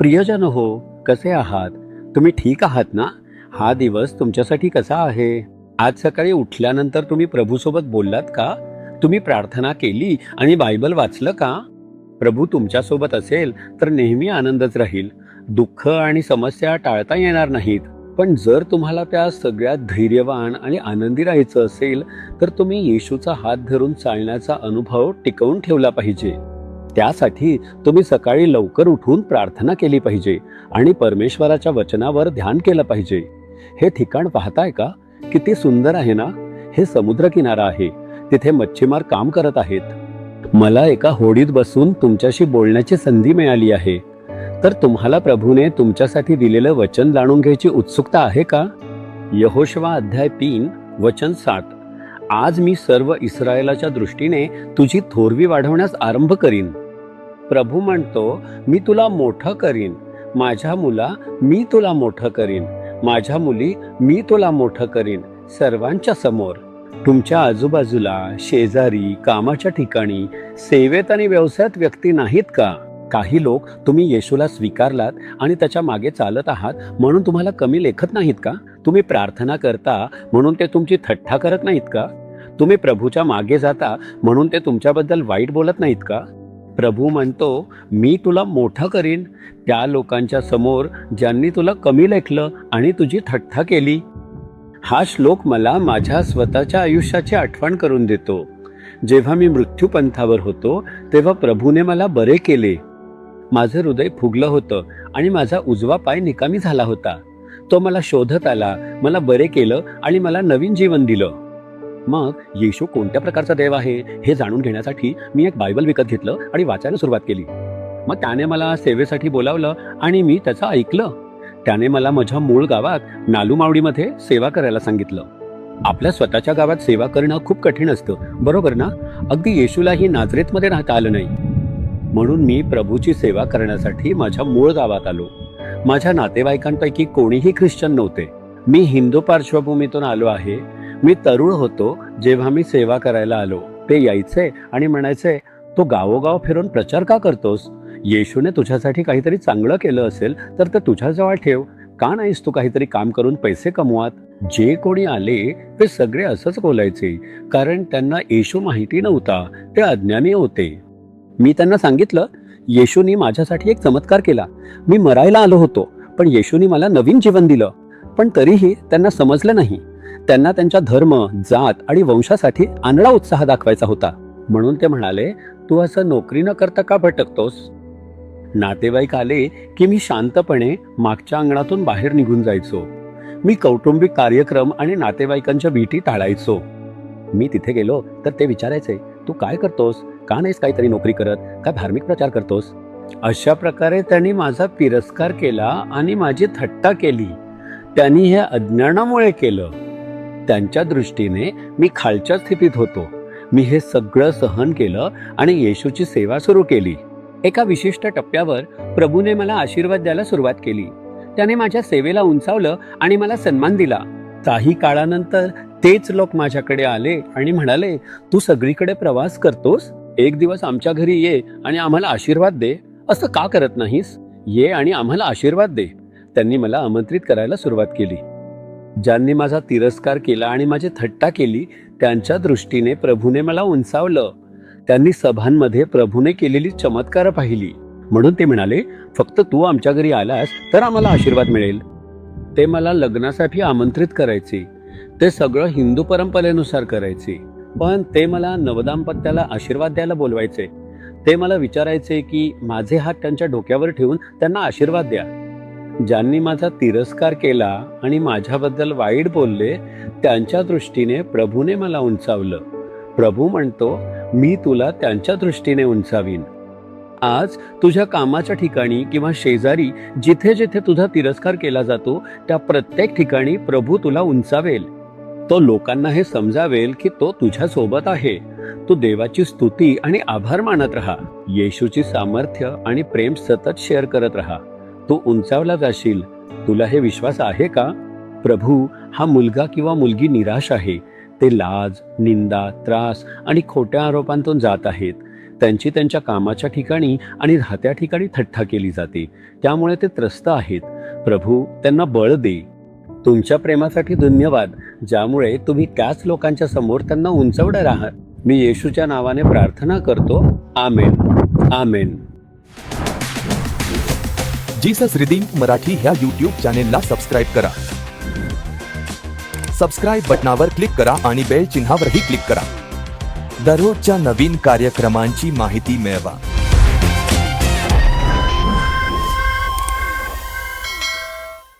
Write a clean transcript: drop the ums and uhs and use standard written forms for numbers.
प्रियजन हो, कसे आहात? तुम्ही ठीक आहात ना? हा दिवस तुमच्यासाठी कसा आहे? आज सकाळी उठल्यानंतर तुम्ही प्रभूसोबत बोललात का? तुम्ही प्रार्थना केली आणि बायबल वाचलं का? प्रभू तुमच्यासोबत असेल तर नेहमी आनंदच राहील. दुःख आणि समस्या टाळता येणार नाहीत. पण जर तुम्हाला त्या सगळ्यात धैर्यवान आणि आनंदी राहायचं असेल तर तुम्ही येशूचा हात धरून चालण्याचा अनुभव टिकवून ठेवला पाहिजे. त्यासाठी तुम्ही सकाळी लवकर उठून प्रार्थना केली पाहिजे आणि परमेश्वराच्या वचनावर ध्यान केलं पाहिजे. हे ठिकाण पाहताय का? किती सुंदर आहे ना? हे समुद्र किनारा आहे. तिथे मच्छीमार काम करत आहेत. मला एका होडीत बसून तुमच्याशी बोलण्याची संधी मिळाली आहे. तर तुम्हाला प्रभूने तुमच्यासाठी दिलेलं वचन जाणून घ्यायची उत्सुकता आहे का? यहोशुआ अध्याय 3 वचन 7. आज मी सर्व इस्रायलाच्या दृष्टीने तुझी थोरवी वाढवण्यास आरंभ करीन. प्रभू म्हणतो, मी तुला मोठं करीन. माझ्या मुला, मी तुला मोठं करीन. माझ्या मुली, मी तुला मोठं करीन. सर्वांच्या समोर. तुमच्या आजूबाजूला, शेजारी, कामाच्या ठिकाणी, सेवेत आणि व्यवसायात व्यक्ती नाहीत का? काही लोक तुम्ही येशूला स्वीकारलात आणि त्याच्या मागे चालत आहात म्हणून तुम्हाला कमी लेखत नाहीत का? तुम्ही प्रार्थना करता म्हणून ते तुमची थट्टा करत नाहीत का? तुम्ही प्रभूच्या मागे जाता म्हणून ते तुमच्याबद्दल वाईट बोलत नाहीत का? प्रभू म्हणतो, मी तुला मोठं करीन त्या लोकांच्या समोर ज्यांनी तुला कमी लेखलं आणि तुझी थट्टा केली. हा श्लोक मला माझ्या स्वतःच्या आयुष्याची आठवण करून देतो. जेव्हा मी मृत्यूपंथावर होतो तेव्हा प्रभूने मला बरे केले. माझं हृदय फुगलं होतं आणि माझा उजवा पाय निकामी झाला होता. तो मला शोधत आला, मला बरे केलं आणि मला नवीन जीवन दिलं. मग येशू कोणत्या प्रकारचा देव आहे हे जाणून घेण्यासाठी मी एक बायबल विकत घेतलं आणि वाचायला सुरुवात केली. मग त्याने मला सेवेसाठी बोलावलं आणि मी त्याचं ऐकलं. त्याने मला माझ्या मूळ गावात नालूमावडीमध्ये सेवा करायला सांगितलं. आपल्या स्वतःच्या गावात सेवा करणं खूप कठीण असतं, बरोबर ना? अगदी येशूलाही नाझरेतमध्ये राहता आलं नाही. म्हणून मी प्रभूची सेवा करण्यासाठी माझ्या मूळ गावात आलो. माझ्या नातेवाईकांपैकी कोणीही ख्रिश्चन नव्हते. मी हिंदू पार्श्वभूमीतून आलो आहे. मी तरुण होतो जेव्हा मी सेवा करायला आलो. ते यायचे आणि म्हणायचे, तो गावोगाव फिरून प्रचार का करतोस? येशूने तुझ्यासाठी काहीतरी चांगलं केलं असेल तर ते तुझ्याजवळ ठेव. का नाहीस तू काहीतरी काम करून पैसे कमवात? जे कोणी आले ते सगळे असंच बोलायचे, कारण त्यांना येशू माहिती नव्हता. ते अज्ञानी होते. मी त्यांना सांगितलं, येशूनी माझ्यासाठी एक चमत्कार केला. मी मरायला आलो होतो पण येशूनी मला नवीन जीवन दिलं. पण तरीही त्यांना समजलं नाही. त्यांना त्यांच्या धर्म, जात आणि वंशासाठी आंधळा उत्साह दाखवायचा होता. म्हणून ते म्हणाले, तू असं नोकरी न करता का भटकतोस? नातेवाईक आले की मी शांतपणे मागच्या अंगणातून बाहेर निघून जायचो. मी कौटुंबिक कार्यक्रम आणि नातेवाईकांच्या भेटी टाळायचो. मी तिथे गेलो तर ते विचारायचे, तू काय करतोस? का नाहीस काहीतरी नोकरी करत? काय धार्मिक प्रचार करतोस? अशा प्रकारे त्यांनी माझा तिरस्कार केला आणि माझी थट्टा केली. त्यांनी हे अज्ञानामुळे केलं. त्यांच्या दृष्टीने मी खालच्या स्थितीत होतो. मी हे सगळं सहन केलं आणि येशूची सेवा सुरू केली. एका विशिष्ट टप्प्यावर प्रभूने मला आशीर्वाद द्यायला सुरुवात केली. त्याने माझ्या सेवेला उंचावलं आणि मला सन्मान दिला. काही काळानंतर तेच लोक माझ्याकडे आले आणि म्हणाले, तू सगळीकडे प्रवास करतोस, एक दिवस आमच्या घरी ये आणि आम्हाला आशीर्वाद दे. असं का करत नाहीस? ये आणि आम्हाला आशीर्वाद दे. त्यांनी मला आमंत्रित करायला सुरुवात केली. ज्यांनी माझा तिरस्कार केला आणि माझी थट्टा केली त्यांच्या दृष्टीने प्रभूने मला उंचावलं. त्यांनी सभांमध्ये प्रभूने केलेली चमत्कार पाहिली. म्हणून ते म्हणाले, फक्त तू आमच्या घरी आलास तर आम्हाला आशीर्वाद मिळेल. ते मला लग्नासाठी आमंत्रित करायचे. ते सगळं हिंदू परंपरेनुसार करायचे. पण ते मला नवदाम्पत्याला आशीर्वाद द्यायला बोलवायचे. ते मला विचारायचे की माझे हात त्यांच्या डोक्यावर ठेवून त्यांना आशीर्वाद द्या. ज्यांनी माझा तिरस्कार केला आणि माझ्याबद्दल वाईट बोलले त्यांच्या दृष्टीने प्रभूने मला उंचावलं. प्रभू म्हणतो, मी तुला त्यांच्या दृष्टीने उंचावीन. आज तुझ्या कामाच्या ठिकाणी किंवा शेजारी जिथे जिथे तुझा तिरस्कार केला जातो त्या प्रत्येक ठिकाणी प्रभू तुला उंचावेल. तो लोकांना हे समजावेल की तो तुझ्या सोबत आहे. तू देवाची स्तुती आणि आभार मानत राहा. येशूची सामर्थ्य आणि प्रेम सतत शेअर करत राहा. तू उंचावला जाशील. तुला हे विश्वास आहे का? प्रभू, हा मुलगा किंवा मुलगी निराश आहे. ते लाज, निंदा, त्रास आणि खोट्या आरोपांतून जात आहेत. त्यांची त्यांच्या कामाच्या ठिकाणी आणि राहत्या ठिकाणी थट्टा केली जाते, त्यामुळे ते त्रस्त आहेत. प्रभू त्यांना बळ दे. तुमच्या प्रेमासाठी धन्यवाद, ज्यामुळे तुम्ही त्याच लोकांच्या समोर त्यांना उंचवणार आहात. मी येशूच्या नावाने प्रार्थना करतो. आमेन. आमेन. जीसस रिडीम्ड मराठी ह्या यूट्यूब चॅनेलला सबस्क्राईब करा. सबस्क्राईब बटनावर क्लिक करा आणि बेल चिन्हावरही क्लिक करा. दररोजच्या नवीन कार्यक्रमांची माहिती मिळवा.